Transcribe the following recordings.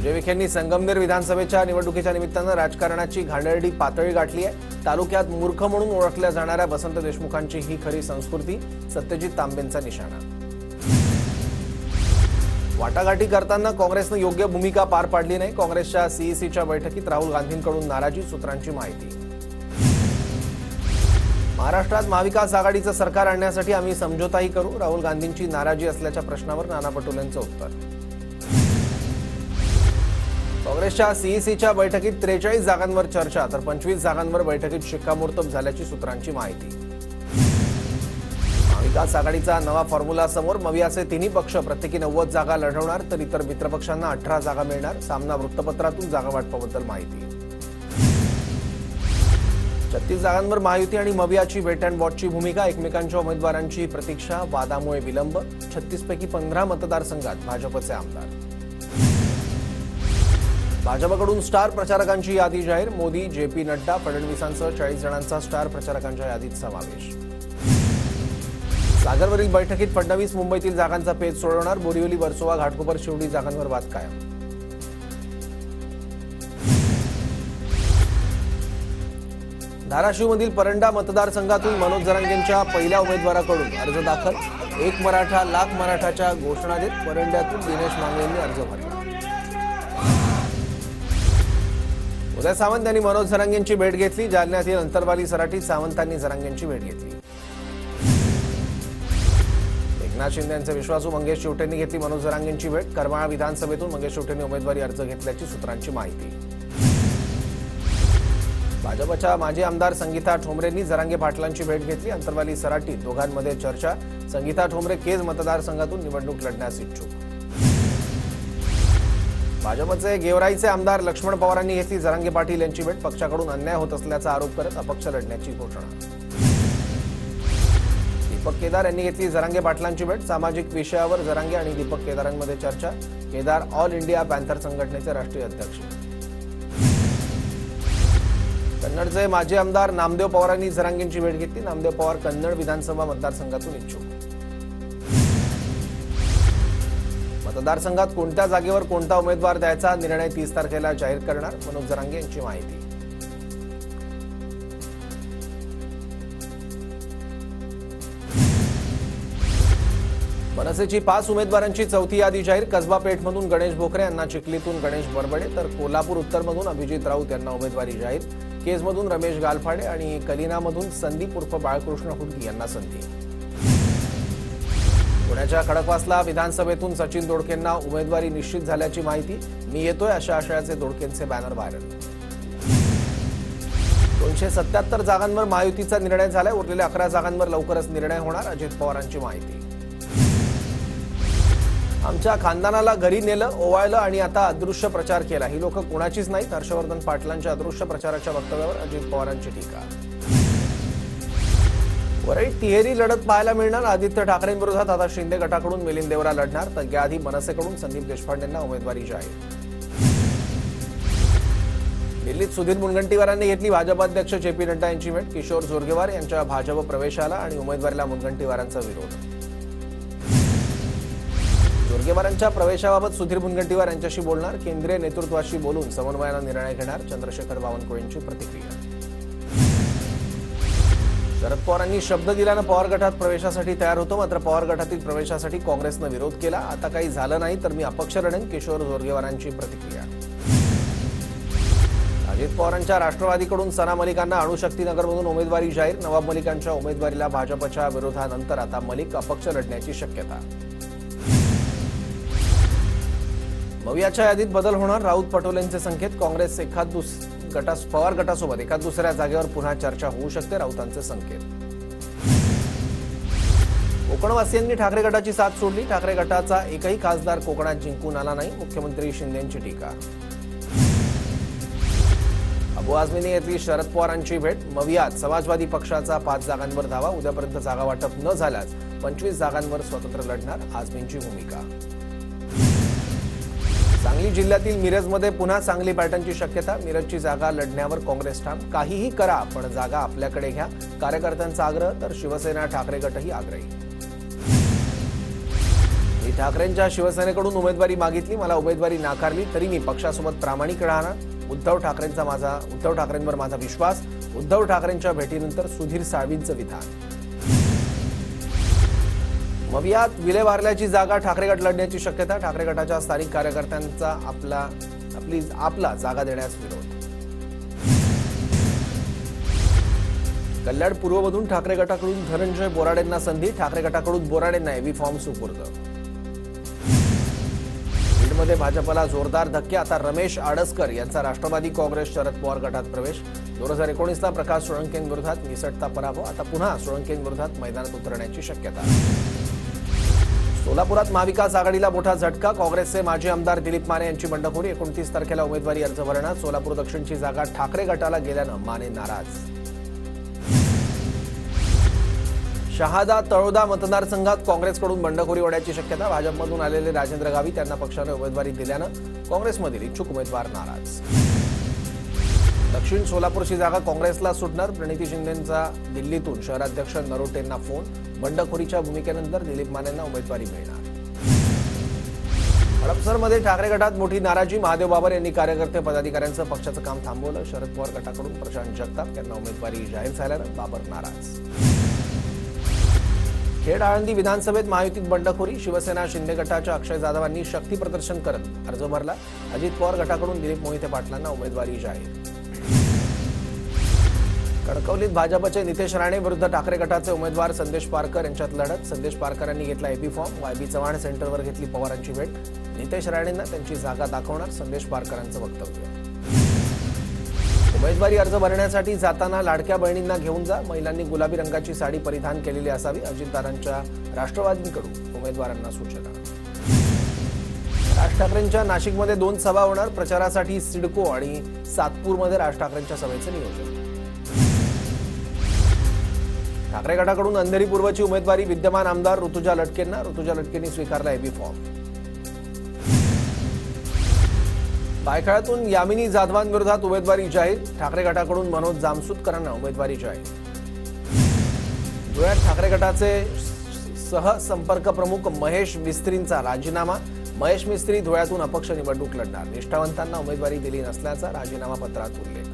सुजय विखेंनी संगमनेर विधानसभेच्या निवडणुकीच्या निमित्तानं राजकारणाची घाणेरडी पातळी गाठली आहे। तालुक्यात मूर्ख म्हणून ओळखल्या जाणाऱ्या वसंत देशमुखांची ही खरी संस्कृती, सत्यजित तांबेंचा निशाणा। वाटाघाटी करताना काँग्रेसने योग्य भूमिका पार पाडली नाही। काँग्रेसच्या सीईसीच्या बैठकीत राहुल गांधींकडून नाराजी, सूत्रांची माहिती। महाराष्ट्रात महाविकास आघाडीचं सरकार आणण्यासाठी आम्ही समझोताही करू, राहुल गांधींची नाराजी असल्याच्या प्रश्नावर नाना पटोलेंचं उत्तर। काँग्रेसच्या सीईसीच्या बैठकीत 43 जागांवर चर्चा, तर 25 जागांवर बैठकीत शिक्कामोर्तब झाल्याची सूत्रांची माहिती। महाविकास आघाडीचा नवा फॉर्म्युला समोर, मवियाचे तिन्ही पक्ष प्रत्येकी 90 जागा लढवणार, तर इतर मित्रपक्षांना 18 जागा मिळणार। सामना वृत्तपत्रातून जागा वाटपाबद्दल माहिती। 36 जागांवर महायुती आणि मवियाची वेट अँड वॉचची भूमिका, एकमेकांच्या उमेदवारांची प्रतीक्षा, वादामुळे विलंब। 36 पैकी 15 मतदारसंघात भाजपचे आमदार। भाजपकडून स्टार प्रचारकांची यादी जाहीर, मोदी, जेपी नड्डा, फडणवीसांसह 40 जणांचा स्टार प्रचारकांच्या यादीत समावेश। सागरवरील बैठकीत फडणवीस मुंबईतील जागांचा पेच सोडवणार, बोरिवली, वर्सोवा, घाटकोपर, शिवडी जागांवर वाद कायम। धाराशिवमधील परंडा मतदारसंघातून मनोज जरांगेंच्या पहिल्या उमेदवाराकडून अर्ज दाखल, एक मराठा लाख मराठाच्या घोषणा देत परंड्यातून दिनेश मांगे यांनी अर्ज भरला। उदय सामंत यांनी मनोज जरांगेंची भेट घेतली, जालन्यातील अंतरवाली सराटीत सावंतांनी जरांगेंची भेट घेतली। एकनाथ शिंदे यांचे विश्वासू मंगेश शेवटेंनी घेतली मनोज जरांगेंची भेट, करमाळा विधानसभेतून मंगेश शेवटेंनी उमेदवारी अर्ज घेतल्याची सूत्रांची माहिती। भाजपच्या माजी आमदार संगीता ठोंबरेंनी जरांगे पाटलांची भेट घेतली, अंतरवाली सराटीत दोघांमध्ये चर्चा, संगीता ठोंबरे केज मतदारसंघातून निवडणूक लढण्यास इच्छुक। भाजपचे गेवराईचे आमदार लक्ष्मण पवारांनी घेतली जरांगे पाटील यांची भेट, पक्षाकडून अन्याय होत असल्याचा आरोप करत अपक्ष लढण्याची घोषणा। दीपक केदार यांनी घेतली जरांगे पाटलांची भेट, सामाजिक विषयावर जरांगे आणि दीपक केदारांमध्ये चर्चा, केदार ऑल इंडिया पॅन्थर संघटनेचे राष्ट्रीय अध्यक्ष। कन्नडचे माजी आमदार नामदेव पवारांनी जरांगेंची भेट घेतली, नामदेव पवार कन्नड विधानसभा मतदारसंघातून इच्छुक। मतदारसंघात कोणत्या जागेवर कोणता उमेदवार द्यायचा निर्णय 30 तारखेला जाहीर करणार, मनोज जरांगे यांची माहिती। मनसेची 5 उमेदवारांची चौथी यादी जाहीर, कसबा पेठमधून गणेश भोकरे यांना, चिखलीतून गणेश बरबडे, तर कोल्हापूर उत्तरमधून अभिजित राऊत यांना उमेदवारी जाहीर, केजमधून रमेश गालफाडे आणि कलिनामधून संदीप उर्फ बाळकृष्ण हुडगी यांना संधी। पुण्याच्या खडकवासला विधानसभेतून सचिन दोडकेंना उमेदवारी निश्चित झाल्याची माहिती, मी येतोय अशा आशयाचे दोडकेंचे बॅनर व्हायरल। 277 जागांवर महायुतीचा निर्णय झालाय, उरलेल्या 11 जागांवर लवकरच निर्णय होणार, अजित पवारांची माहिती। आमच्या खानदानाला घरी नेलं, ओवाळलं आणि आता अदृश्य प्रचार केला, ही लोक कोणाचीच नाहीत, हर्षवर्धन पाटलांच्या अदृश्य प्रचाराच्या वक्तव्यावर अजित पवारांची टीका। वरळीत तिहेरी लढत पाहायला मिळणार, आदित्य ठाकरेंविरोधात आता शिंदे गटाकडून मिलिंद देवरा लढणार, तर याआधी मनसेकडून संदीप देशपांडेंना उमेदवारी जाहीर। दिल्लीत सुधीर मुनगंटीवारांनी घेतली भाजप अध्यक्ष जेपी नड्डा यांची भेट, किशोर जोरगेवार यांच्या भाजप प्रवेशाला आणि उमेदवारीला मुनगंटीवारांचा विरोध। जोरगेवारांच्या प्रवेशाबाबत सुधीर मुनगंटीवार यांच्याशी बोलणार, केंद्रीय नेतृत्वाशी बोलून समन्वयाने निर्णय घेणार, चंद्रशेखर बावनकुळेंची प्रतिक्रिया। शरद पवारांनी शब्द दिल्यानं पवार गटात प्रवेशासाठी तयार होतो, मात्र पवार गटातील प्रवेशासाठी काँग्रेसनं विरोध केला, आता काही झालं नाही तर मी अपक्ष लढेन, किशोर जोरगेवारांची प्रतिक्रिया। अजित पवारांच्या राष्ट्रवादीकडून सना मलिकांना अणुशक्तीनगरमधून उमेदवारी जाहीर, नवाब मलिकांच्या उमेदवारीला भाजपच्या विरोधानंतर आता मलिक अपक्ष लढण्याची शक्यता। मवियाच्या यादीत बदल होणार, राऊत पटोलेंचे संकेत, काँग्रेस पवार गटासोबत एखाद दुसऱ्या जागेवर पुन्हा चर्चा होऊ शकते, राऊतांचे संकेत। कोकणवासियांनी ठाकरे गटाची साथ सोडली, ठाकरे गटाचा एकही खासदार कोकणात जिंकून आला नाही, मुख्यमंत्री शिंदेंची टीका। अबू आझमींनी घेतली शरद पवारांची भेट, मवियात समाजवादी पक्षाचा 5 जागांवर दावा, उद्यापर्यंत जागा वाटप न झाल्यास 25 जागांवर स्वतंत्र लढणार, आझमींची भूमिका। सांगली जिल्ह्यातील मिरजमध्ये पुन्हा सांगली पॅटर्नची शक्यता, मिरजची जागा लढण्यावर काँग्रेस ठाम, काहीही करा पण जागा आपल्याकडे घ्या, कार्यकर्त्यांचा आग्रह, तर शिवसेना ठाकरे गटही आग्रही। ठाकरेंच्या शिवसेनेकडून उमेदवारी मागितली, मला उमेदवारी नाकारली तरी मी पक्षासोबत प्रामाणिक राहणार. उद्धव ठाकरेंवर माझा विश्वास. उद्धव ठाकरेंच्या भेटीनंतर सुधीर साळवींचं विधान. मवियात विलेवार्ल्याची जागा ठाकरे गट लढण्याची शक्यता. ठाकरे गटाच्या स्थानिक कार्यकर्त्यांचा आपला जागा देण्यास विरोध. कल्याण पूर्वमधून ठाकरे गटाकडून धनंजय बोराडेंना संधी. ठाकरे गटाकडून बोराडेंना एबी फॉर्म सुपूर्द. बीडमध्ये भाजपला जोरदार धक्के. आता रमेश आडसकर यांचा राष्ट्रवादी काँग्रेस शरद पवार गटात प्रवेश. 2019ला प्रकाश सोळंकेंविरोधात निसटता पराभव. आता पुन्हा सोळंकेंविरोधात मैदानात उतरण्याची शक्यता. सोलापुरात महाविकास आघाडीला मोठा झटका. काँग्रेसचे माजी आमदार दिलीप माने यांची बंडखोरी. 29 तारखेला उमेदवारी अर्ज भरणार. सोलापूर दक्षिणची जागा ठाकरे गटाला गेल्यानं माने नाराज. शहादा तळोदा मतदारसंघात काँग्रेसकडून बंडखोरी होण्याची शक्यता. भाजपमधून आलेले राजेंद्र गावित यांना पक्षाने उमेदवारी दिल्यानं काँग्रेसमधील इच्छुक उमेदवार नाराज. दक्षिण सोलापूरची जागा काँग्रेसला सुटणार. प्रणिती शिंदेंचा दिल्लीतून शहराध्यक्ष नरोटेंना फोन. बंडखोरीच्या भूमिकेनंतर दिलीप मानेंना उमेदवारी मिळणार. हडपसरमध्ये ठाकरे गटात मोठी नाराजी. महादेव बाबर यांनी कार्यकर्ते पदाधिकाऱ्यांचं पक्षाचं काम थांबवलं. शरद पवार गटाकडून प्रशांत जगताप यांना उमेदवारी जाहीर झाल्यानं बाबर नाराज. खेड आळंदी विधानसभेत महायुतीत बंडखोरी. शिवसेना शिंदे गटाच्या अक्षय जाधवांनी शक्ती प्रदर्शन करत अर्ज भरला. अजित पवार गटाकडून दिलीप मोहिते पाटलांना उमेदवारी जाहीर. कणकवलीत भाजपचे नितेश राणे विरुद्ध ठाकरे गटाचे उमेदवार संदेश पारकर यांच्यात लढत. संदेश पारकर यांनी घेतला एबी फॉर्म. वायबी चव्हाण सेंटरवर घेतली पवारांची भेट. नितेश राणेंना त्यांची जागा दाखवणार संदेश पारकरांचं वक्तव्य. उमेदवारी अर्ज भरण्यासाठी जाताना लाडक्या बहिणींना घेऊन जा. महिलांनी गुलाबी रंगाची साडी परिधान केलेली असावी. अजितदादांच्या राष्ट्रवादीकडून उमेदवारांना सूचना. राज ठाकरेंच्या नाशिकमध्ये 2 सभा होणार. प्रचारासाठी सिडको आणि सातपूरमध्ये राज ठाकरेंच्या सभेचं नियोजन. ठाकरे गटाकडून अंधेरी पूर्वची उमेदवारी विद्यमान आमदार ऋतुजा लटकेंना. ऋतुजा लटकेंनी स्वीकारला एबी फॉर्म. बायखळ्यातून यामिनी जाधवांविरोधात उमेदवारी जाहीर. ठाकरे गटाकडून मनोज जामसुतकरांना उमेदवारी जाहीर. धुळ्यात ठाकरे गटाचे सहसंपर्क प्रमुख महेश मिस्त्रींचा राजीनामा. महेश मिस्त्री धुळ्यातून अपक्ष निवडणूक लढणार. निष्ठावंतांना उमेदवारी दिली नसल्याचा राजीनामा पत्रात उल्लेख.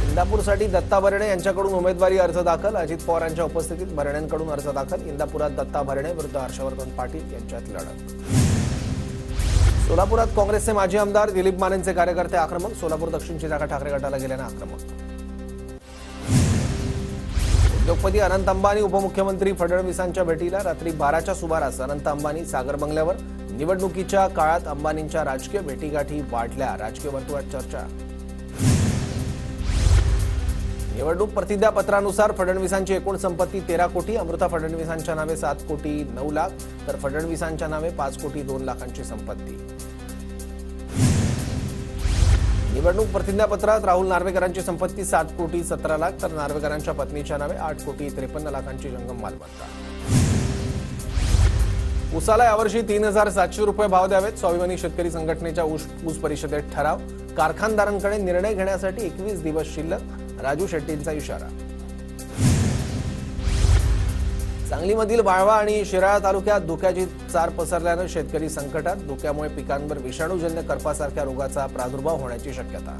इंदापूरसाठी दत्ता भरणे यांच्याकडून उमेदवारी अर्ज दाखल. अजित पवारांच्या उपस्थितीत भरणेंकडून अर्ज दाखल. इंदापुरात दत्ता भरणे विरुद्ध हर्षवर्धन पाटील यांच्यात लढत. सोलापुरात काँग्रेसचे माजी आमदार दिलीप मानेंचे कार्यकर्ते आक्रमक. सोलापूर दक्षिणची जागा ठाकरे गटाला गेल्यानं आक्रमक. उद्योगपती अनंत अंबानी उपमुख्यमंत्री फडणवीसांच्या भेटीला. रात्री 12च्या सुमारास अनंत अंबानी सागर बंगल्यावर. निवडणुकीच्या काळात अंबानींच्या राजकीय भेटीगाठी वाढल्या. राजकीय वर्तुळात चर्चा. निवडणूक प्रतिज्ञापत्रानुसार फडणवीसांची एकूण संपत्ती 13 कोटी. अमृता फडणवीसांच्या नावे 7 कोटी 9 लाख तर फडणवीसांच्या नावे 5 कोटी 2 लाखांची संपत्ती. निवडणूक प्रतिज्ञापत्रात राहुल नार्वेकरांची संपत्ती 7 कोटी 17 लाख तर नार्वेकरांच्या पत्नीच्या नावे 8 कोटी 53 लाखांची जंगम मालमत्ता. ऊसाला यावर्षी 3,700 रुपये भाव द्यावेत. स्वाभिमानी शेतकरी संघटनेच्या ऊस परिषदेत ठराव. कारखानदारांकडे निर्णय घेण्यासाठी 21 दिवस शिल्लक. राजू शेट्टींचा इशारा. सांगलीमधील वाळवा आणि शिराळा तालुक्यात धुक्याची चार पसरल्यानं शेतकरी संकटात. धुक्यामुळे पिकांवर विषाणूजन्य करपासारख्या रोगाचा प्रादुर्भाव होण्याची शक्यता.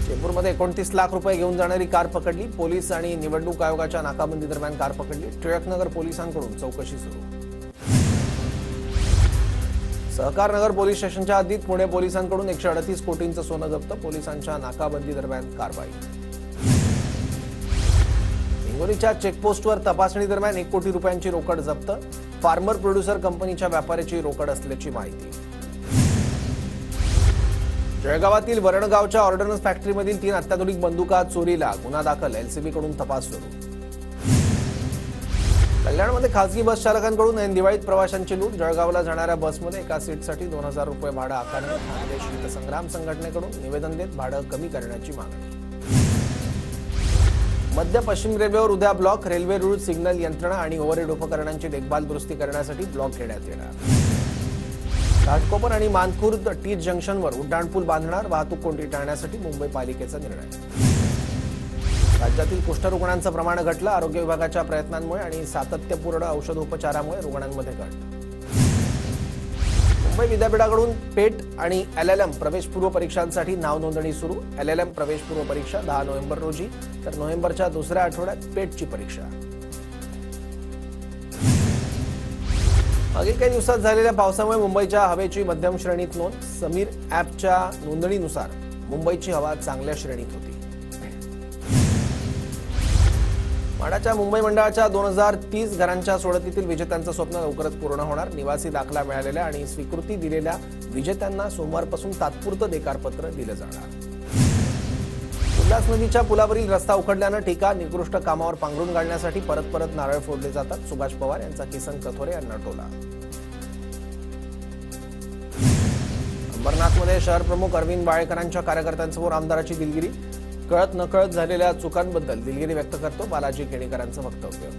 चेंबूरमध्ये 29 लाख रुपये घेऊन जाणारी कार पकडली. पोलीस आणि निवडणूक आयोगाच्या नाकाबंदी दरम्यान कार पकडली. टिळकनगर पोलिसांकडून चौकशी सुरू. सहकारनगर पोलीस स्टेशनच्या हद्दीत पुणे पोलिसांकडून 138 कोटींचं सोनं जप्त. पोलिसांच्या नाकाबंदी दरम्यान कारवाई. हिंगोलीच्या चेकपोस्टवर तपासणी दरम्यान 1 कोटी रुपयांची रोकड जप्त. फार्मर प्रोड्युसर कंपनीच्या व्यापाऱ्याची रोकड असल्याची माहिती. जळगावातील वरणगावच्या ऑर्डनन्स फॅक्टरीमधील 3 अत्याधुनिक बंदुका चोरीला. गुन्हा दाखल. एलसीबी कडून तपास सुरू. कल्याणमध्ये खासगी बस चालकांकडून ऐन दिवाळीत प्रवाशांची लूट. जळगावला जाणाऱ्या बसमध्ये एका सीटसाठी 2,000 रुपये भाडं आकारण्यात. खानदेश हितसंग्राम संघटनेकडून निवेदन देत भाडं कमी करण्याची मागणी. मध्य पश्चिम रेल्वेवर उद्या ब्लॉक. रेल्वे रूळ सिग्नल यंत्रणा आणि ओव्हरहेड उपकरणांची देखभाल दुरुस्ती करण्यासाठी ब्लॉक घेण्यात येणार. घाटकोपर आणि मानखुर्द टी जंक्शनवर उड्डाणपूल बांधणार. वाहतूक कोंडी टाळण्यासाठी मुंबई पालिकेचा निर्णय. राज्यातील कुष्ठरुग्णांचं प्रमाण घटलं. आरोग्य विभागाच्या प्रयत्नांमुळे आणि सातत्यपूर्ण औषधोपचारामुळे रुग्णांमध्ये घट. मुंबई विद्यापीठाकडून पेट आणि एलएलएम प्रवेशपूर्व परीक्षांसाठी नाव नोंदणी सुरू. एलएलएम प्रवेशपूर्व परीक्षा 10 नोव्हेंबर रोजी तर नोव्हेंबरच्या दुसऱ्या आठवड्यात पेटची परीक्षा. मागील काही दिवसात झालेल्या पावसामुळे मुंबईच्या हवेची मध्यम श्रेणीत नोंद. समीर ॲपच्या नोंदणीनुसार मुंबईची हवा चांगल्या श्रेणीत होती. माढाच्या मुंबई मंडळाच्या 2030 घरांच्या सोडतीतील विजेत्यांचं स्वप्न लवकरच पूर्ण होणार. निवासी दाखला मिळालेल्या आणि स्वीकृती दिलेल्या विजेत्यांना सोमवारपासून तात्पुरतं देकारपत्र दिलं जाणार. उल्हास नदीच्या पुलावरील रस्ता उखडल्यानं ठिका निकृष्ट कामावर पांघरून घालण्यासाठी परत परत नारळ फोडले जातात. सुभाष पवार यांचा किसन कथोरे यांना टोला. अंबरनाथमध्ये शहर प्रमुख अरविंद बाळेकरांच्या कार्यकर्त्यांसमोर आमदाराची दिलगिरी. कळत नकळत झालेल्या चुकांबद्दल दिलगिरी व्यक्त करतो बालाजी केणीकरांचं वक्तव्य.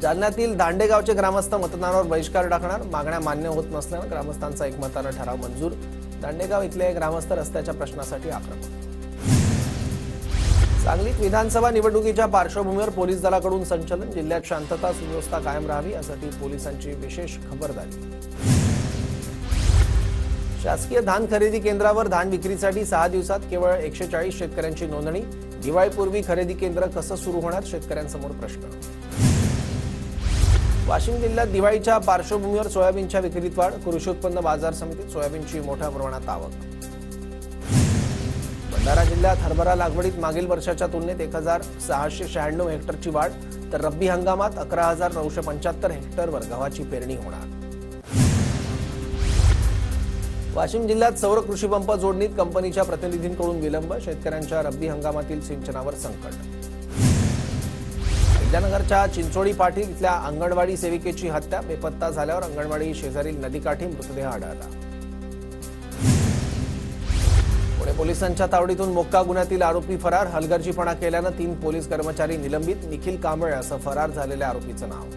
जालन्यातील दांडेगावचे ग्रामस्थ मतदानावर बहिष्कार टाकणार. मागण्या मान्य होत नसल्यानं ग्रामस्थांचा एकमतानं ठराव मंजूर. दांडेगाव इथले ग्रामस्थ रस्त्याच्या प्रश्नासाठी आक्रमक. सांगलीत विधानसभा निवडणुकीच्या पार्श्वभूमीवर पोलीस दलाकडून संचलन. जिल्ह्यात शांतता सुव्यवस्था कायम राहावी यासाठी पोलिसांची विशेष खबरदारी. शासकीय धान खरेदी केंद्रावर धान विक्रीसाठी 6 दिवसात केवळ 140 शेतकऱ्यांची नोंदणी. दिवाळीपूर्वी खरेदी केंद्र कसं सुरू होणार, शेतकऱ्यांसमोर प्रश्न. वाशिम जिल्ह्यात दिवाळीच्या पार्श्वभूमीवर सोयाबीनच्या विक्रीत वाढ. कृषी उत्पन्न बाजार समितीत सोयाबीनची मोठ्या प्रमाणात आवक. भंडारा जिल्ह्यात हरभरा लागवडीत मागील वर्षाच्या तुलनेत 1696 हेक्टरची वाढ तर रब्बी हंगामात 11975 हेक्टरवर गव्हाची पेरणी होणार. वाशिम जिल्ह्यात सौर कृषी पंप जोडणीत कंपनीच्या प्रतिनिधींकडून विलंब. शेतकऱ्यांच्या रब्बी हंगामातील सिंचनावर संकट. अहिल्यानगरच्या चिंचोळी पाटील इथल्या अंगणवाडी सेविकेची हत्या. बेपत्ता झाल्यावर अंगणवाडी शेजारील नदीकाठी मृतदेह आढळला. पुणे पोलिसांच्या तावडीतून मोक्का गुन्ह्यातील आरोपी फरार. हलगर्जीपणा केल्यानं 3 पोलीस कर्मचारी निलंबित. निखिल कांबळे असं फरार झालेल्या आरोपीचं नाव.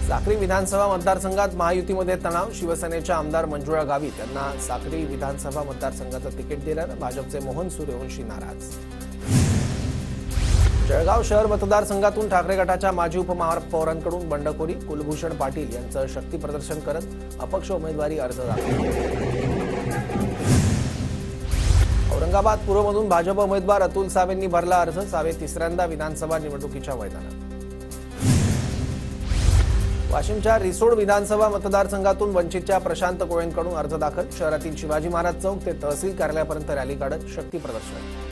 साक्री विधानसभा मतदारसंघात महायुतीमध्ये तणाव. शिवसेनेच्या आमदार मंजुळा गावित यांना साक्री विधानसभा मतदारसंघाचं तिकीट दिल्यानं भाजपचे मोहन सूर्यवंशी नाराज. जळगाव शहर मतदारसंघातून ठाकरे गटाच्या माजी उपमहापौरांकडून बंडखोरी. कुलभूषण पाटील यांचं शक्ती प्रदर्शन करत अपक्ष उमेदवारी अर्ज दाखल. औरंगाबाद पूर्वमधून भाजप उमेदवार अतुल सावेंनी भरला अर्ज. सावे तिसऱ्यांदा विधानसभा निवडणुकीच्या मैदानात. वाशिमच्या रिसोड विधानसभा मतदारसंघातून वंचितच्या प्रशांत कोळेंकडून अर्ज दाखल. शहरातील शिवाजी महाराज चौक ते तहसील कार्यालयापर्यंत रॅली काढत शक्ती प्रदर्शन.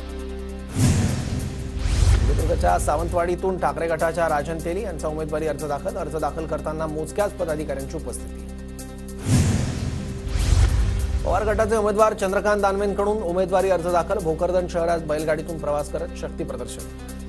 सिंधुदुर्गच्या सावंतवाडीतून ठाकरे गटाच्या राजन तेली यांचा उमेदवारी अर्ज दाखल. अर्ज दाखल करताना मोजक्याच पदाधिकाऱ्यांची उपस्थिती. पवार गटाचे उमेदवार चंद्रकांत दानवेंकडून उमेदवारी अर्ज दाखल. भोकरदन शहरात बैलगाडीतून प्रवास करत शक्ती प्रदर्शन.